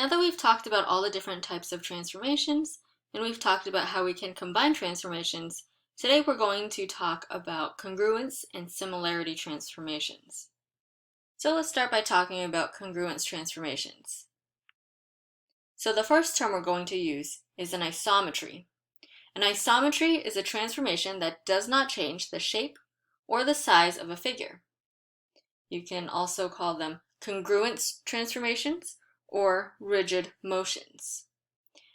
Now that we've talked about all the different types of transformations, and we've talked about how we can combine transformations, today we're going to talk about congruence and similarity transformations. So let's start by talking about congruence transformations. So the first term we're going to use is an isometry. An isometry is a transformation that does not change the shape or the size of a figure. You can also call them congruence transformations or rigid motions.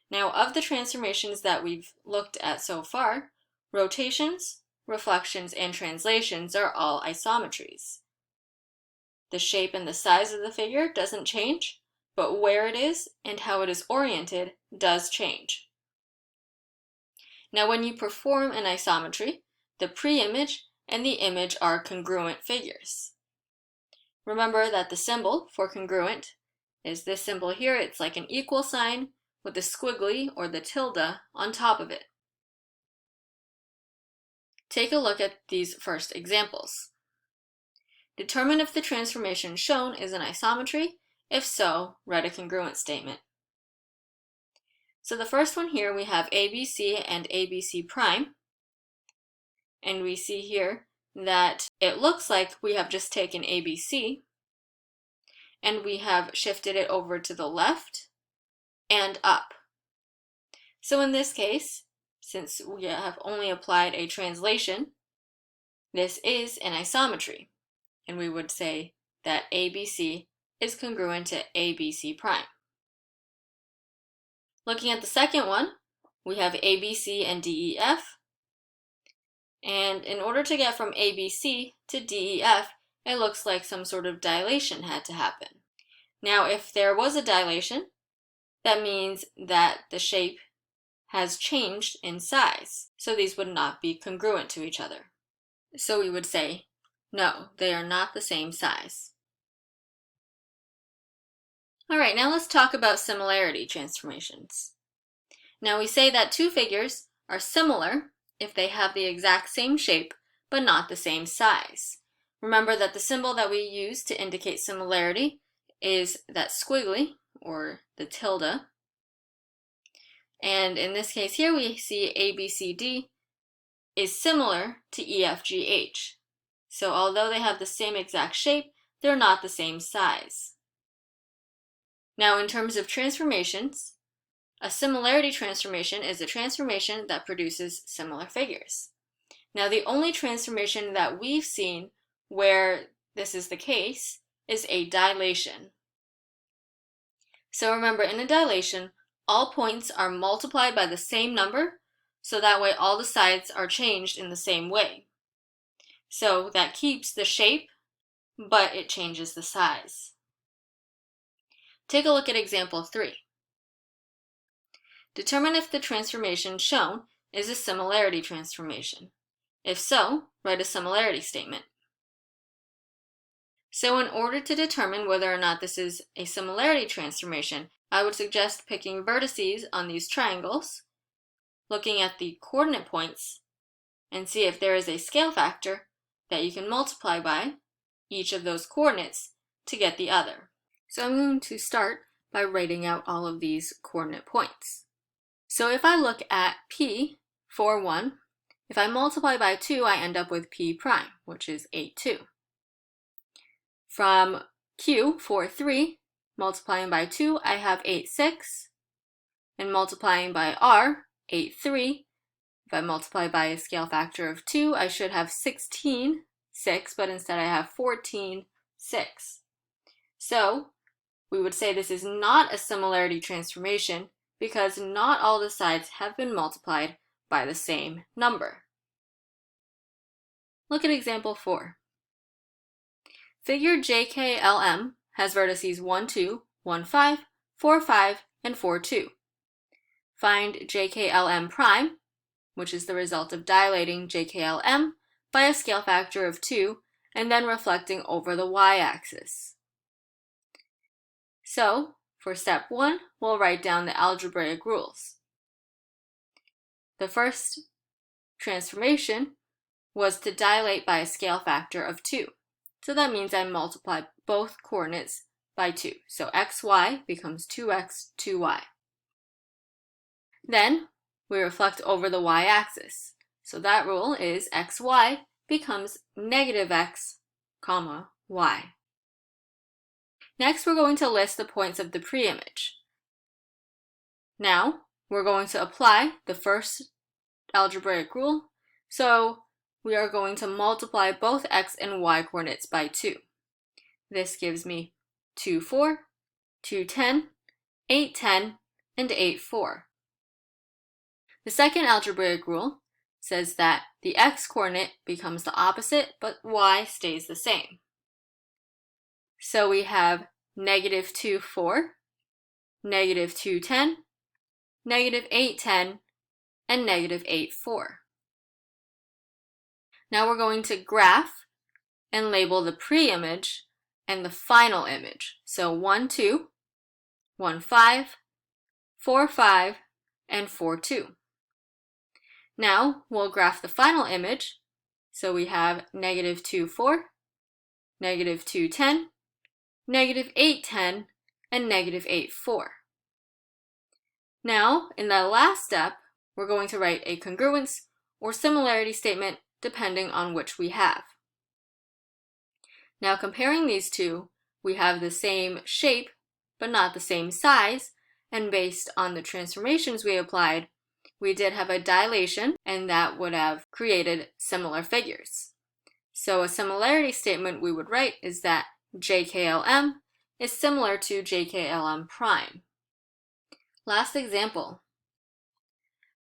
Now, of the transformations that we've looked at so far, rotations, reflections, and translations are all isometries. The shape and the size of the figure doesn't change, but where it is and how it is oriented does change. Now, when you perform an isometry, the pre-image and the image are congruent figures. Remember that the symbol for congruent is this symbol here. It's like an equal sign with the squiggly or the tilde on top of it. Take a look at these first examples. Determine if the transformation shown is an isometry. If so, write a congruent statement. So the first one here, we have ABC and ABC prime. And we see here that it looks like we have just taken ABC and we have shifted it over to the left and up. So in this case, since we have only applied a translation, this is an isometry, and we would say that ABC is congruent to ABC prime. Looking at the second one, we have ABC and DEF, and in order to get from ABC to DEF, it looks like some sort of dilation had to happen. Now, if there was a dilation, that means that the shape has changed in size, so these would not be congruent to each other. So we would say, no, they are not the same size. All right, now let's talk about similarity transformations. Now we say that two figures are similar if they have the exact same shape, but not the same size. Remember that the symbol that we use to indicate similarity is that squiggly, or the tilde. And in this case here, we see ABCD is similar to EFGH. So although they have the same exact shape, they're not the same size. Now, in terms of transformations, a similarity transformation is a transformation that produces similar figures. Now, the only transformation that we've seen where this is the case is a dilation. So remember, in a dilation, all points are multiplied by the same number, so that way all the sides are changed in the same way. So that keeps the shape, but it changes the size. Take a look at example 3. Determine if the transformation shown is a similarity transformation. If so, write a similarity statement. So in order to determine whether or not this is a similarity transformation, I would suggest picking vertices on these triangles, looking at the coordinate points, and see if there is a scale factor that you can multiply by each of those coordinates to get the other. So I'm going to start by writing out all of these coordinate points. So if I look at P, 4, 1, if I multiply by 2, I end up with P prime, which is 8, 2. From Q, 4, 3, multiplying by 2, I have 8, 6. And multiplying by R, 8, 3. If I multiply by a scale factor of 2, I should have 16, 6, but instead I have 14, 6. So we would say this is not a similarity transformation because not all the sides have been multiplied by the same number. Look at example 4. Figure JKLM has vertices 1, 2, 1, 5, 4, 5, and 4, 2. Find JKLM prime, which is the result of dilating JKLM by a scale factor of 2 and then reflecting over the y-axis. So, for step 1, we'll write down the algebraic rules. The first transformation was to dilate by a scale factor of 2. So that means I multiply both coordinates by 2. So xy becomes 2x, 2y. Then we reflect over the y-axis. So that rule is xy becomes negative x, comma, y. Next, we're going to list the points of the pre-image. Now, we're going to apply the first algebraic rule. So we are going to multiply both x and y coordinates by 2. This gives me 2, 4, 2, 10, 8, 10, and 8, 4. The second algebraic rule says that the x coordinate becomes the opposite, but y stays the same. So we have negative 2, 4, negative 2, 10, negative 8, 10, and negative 8, 4. Now we're going to graph and label the pre-image and the final image. So 1, 2, 1, 5, 4, 5, and 4, 2. Now we'll graph the final image. So we have negative 2, 4, negative 2, 10, negative 8, 10, and negative 8, 4. Now, in the last step, we're going to write a congruence or similarity statement depending on which we have. Now, comparing these two, we have the same shape but not the same size, and based on the transformations we applied, we did have a dilation, and that would have created similar figures. So a similarity statement we would write is that JKLM is similar to JKLM prime. Last example.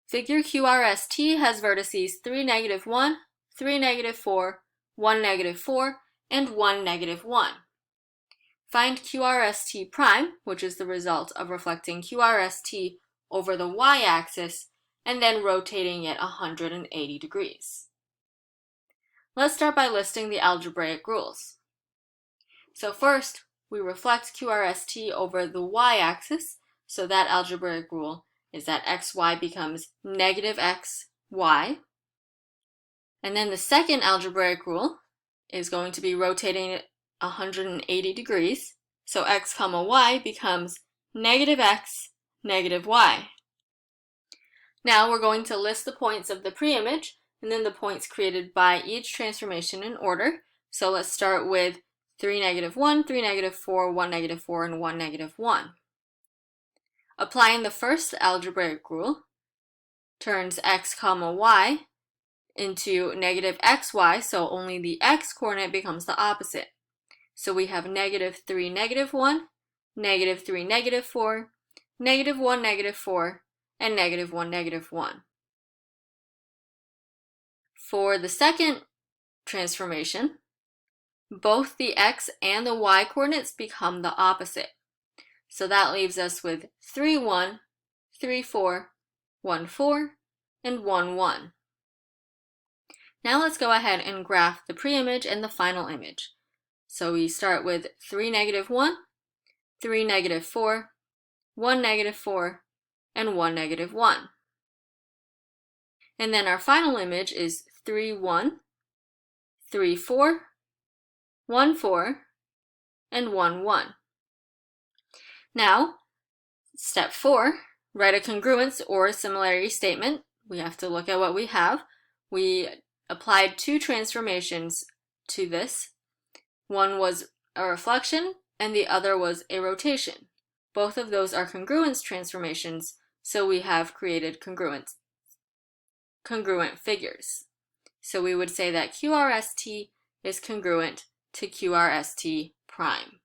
Figure QRST has vertices 3, negative 1, 3, negative 4, 1, negative 4, and 1, negative 1. Find QRST prime, which is the result of reflecting QRST over the y-axis and then rotating it 180 degrees. Let's start by listing the algebraic rules. So first, we reflect QRST over the y-axis, so that algebraic rule is that xy becomes negative x, y. And then the second algebraic rule is going to be rotating it 180 degrees, so x comma y becomes negative x, negative y. Now we're going to list the points of the pre-image and then the points created by each transformation in order. So let's start with 3, negative 1, 3, negative 4, 1, negative 4, and 1, negative 1. Applying the first algebraic rule turns x comma y into negative xy, so only the x coordinate becomes the opposite. So we have negative 3, negative 1, negative 3, negative 4, negative 1, negative 4, and negative 1, negative 1. For the second transformation, both the x and the y coordinates become the opposite. So that leaves us with 3, 1, 3, 4, 1, 4, and 1, 1. Now let's go ahead and graph the pre-image and the final image. So we start with 3, negative 1, 3, negative 4, 1, negative 4, and 1, negative 1. And then our final image is 3, 1, 3, 4, 1, 4, and 1, 1. Now, step 4, write a congruence or a similarity statement. We have to look at what we have. We applied 2 transformations to this. One was a reflection and the other was a rotation. Both of those are congruence transformations, so we have created congruent figures. So we would say that QRST is congruent to QRST prime.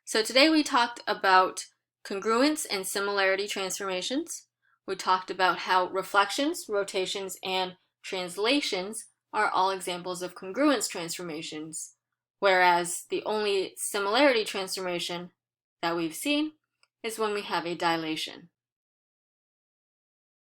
So today we talked about congruence and similarity transformations. We talked about how reflections, rotations, and translations are all examples of congruence transformations, whereas the only similarity transformation that we've seen is when we have a dilation.